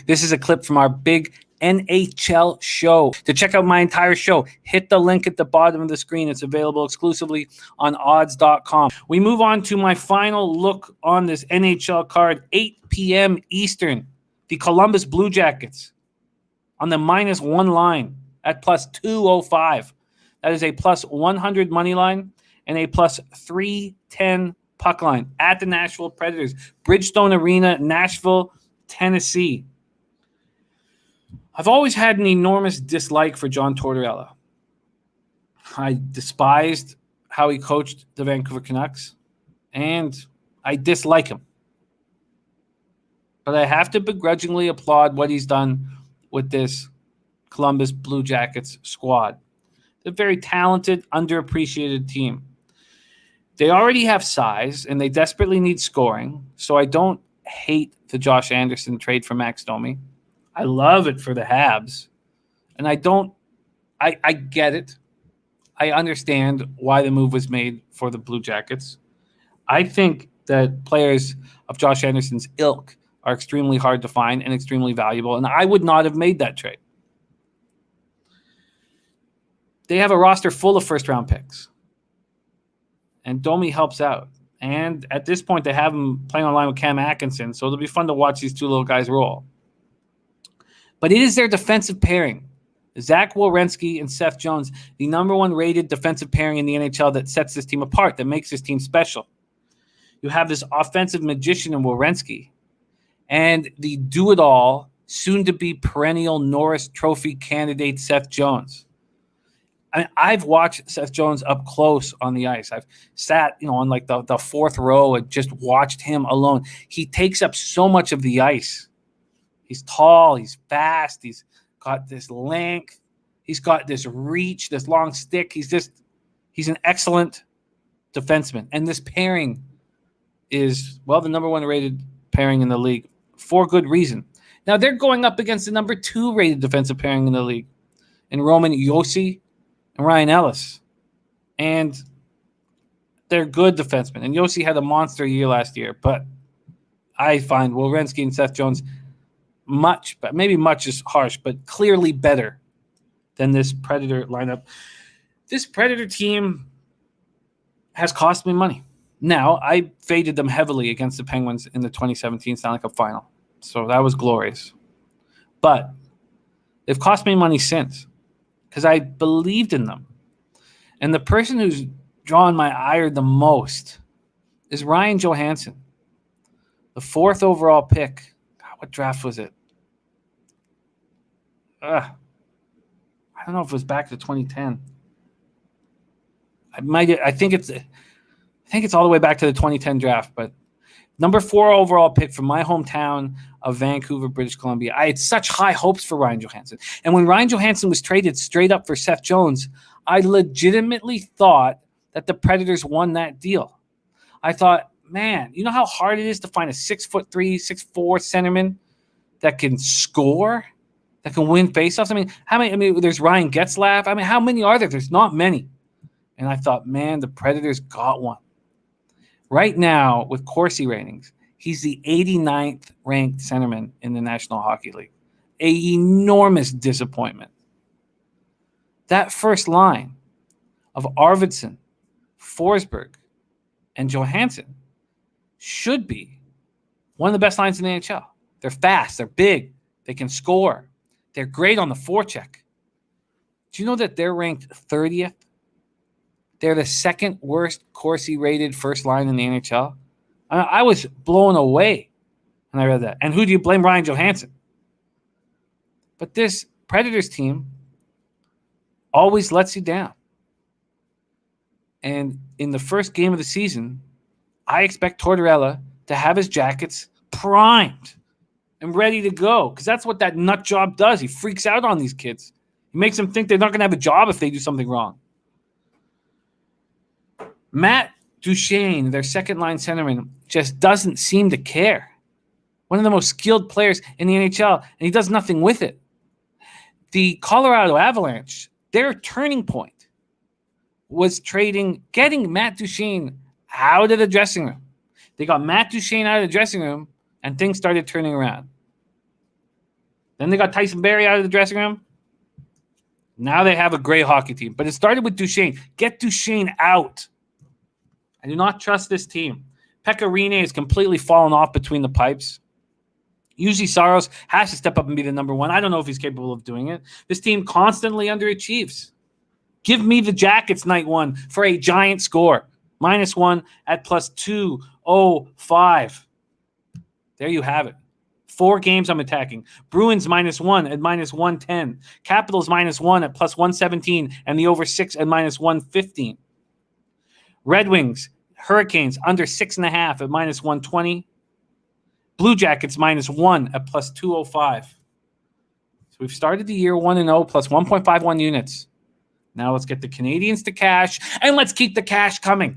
This is a clip from our big NHL show. To check out my entire show, hit the link at the bottom of the screen. It's available exclusively on odds.com. We move on to my final look on this NHL card, 8 p.m. Eastern. The Columbus Blue Jackets on the -1 line at +205. That is a +100 money line and a +310 puck line at the Nashville Predators. Bridgestone Arena, Nashville, Tennessee. I've always had an enormous dislike for John Tortorella. I despised how he coached the Vancouver Canucks, and I dislike him. But I have to begrudgingly applaud what he's done with this Columbus Blue Jackets squad. They're a very talented, underappreciated team. They already have size, and they desperately need scoring, so I don't hate the Josh Anderson trade for Max Domi. I love it for the Habs. And I get it. I understand why the move was made for the Blue Jackets. I think that players of Josh Anderson's ilk are extremely hard to find and extremely valuable, and I would not have made that trade. They have a roster full of first-round picks, and Domi helps out. And at this point, they have him playing online with Cam Atkinson, so it'll be fun to watch these two little guys roll. But it is their defensive pairing, Zach Werenski and Seth Jones, the number 1 rated defensive pairing in the NHL that sets this team apart, that makes this team special. You have this offensive magician in Werenski and the do-it-all, soon-to-be perennial Norris Trophy candidate Seth Jones. I mean, I've watched Seth Jones up close on the ice. I've sat, on like the fourth row and just watched him alone. He takes up so much of the ice. He's tall, he's fast, he's got this length, he's got this reach, this long stick. He's an excellent defenseman. And this pairing is, the number 1 rated pairing in the league for good reason. Now, they're going up against the number 2 rated defensive pairing in the league in Roman Josi and Ryan Ellis. And they're good defensemen. And Josi had a monster year last year, but I find Werenski and Seth Jones much, but maybe much is harsh, but clearly better than this Predator lineup. This Predator team has cost me money. Now, I faded them heavily against the Penguins in the 2017 Stanley Cup Final, so that was glorious. But they've cost me money since because I believed in them. And the person who's drawn my ire the most is Ryan Johansson, the 4th overall pick. God, what draft was it? I don't know if it was back to 2010. I think it's all the way back to the 2010 draft, but number 4 overall pick from my hometown of Vancouver, British Columbia. I had such high hopes for Ryan Johansson. And when Ryan Johansson was traded straight up for Seth Jones, I legitimately thought that the Predators won that deal. I thought, man, you know how hard it is to find a 6'3", 6'4" centerman that can score, that can win faceoffs? There's Ryan Getzlaf. How many are there? There's not many. And I thought, man, the Predators got one. Right now, with Corsi ratings, he's the 89th ranked centerman in the National Hockey League. An enormous disappointment. That first line of Arvidsson, Forsberg, and Johansson should be one of the best lines in the NHL. They're fast. They're big. They can score. They're great on the forecheck. Do you know that they're ranked 30th? They're the 2nd worst Corsi-rated first line in the NHL. I was blown away when I read that. And who do you blame? Ryan Johansson. But this Predators team always lets you down. And in the first game of the season, I expect Tortorella to have his Jackets primed and ready to go, because that's what that nut job does. He freaks out on these kids. He makes them think they're not going to have a job if they do something wrong. Matt Duchene, their second-line centerman, just doesn't seem to care. One of the most skilled players in the NHL, and he does nothing with it. The Colorado Avalanche, their turning point was getting Matt Duchene out of the dressing room. They got Matt Duchene out of the dressing room, and things started turning around. Then they got Tyson Barrie out of the dressing room. Now they have a great hockey team. But it started with Duchesne. Get Duchesne out. I do not trust this team. Pekka Rinne has completely fallen off between the pipes. Usually Saros has to step up and be the number one. I don't know if he's capable of doing it. This team constantly underachieves. Give me the Jackets night one for a giant score. -1 at +205. There you have it. 4 games I'm attacking. Bruins -1 at -110. Capitals -1 at +117. And the over 6 at -115. Red Wings, Hurricanes under 6.5 at -120. Blue Jackets -1 at +205. So we've started the year 1-0 plus 1.51 units. Now let's get the Canadians to cash, and let's keep the cash coming.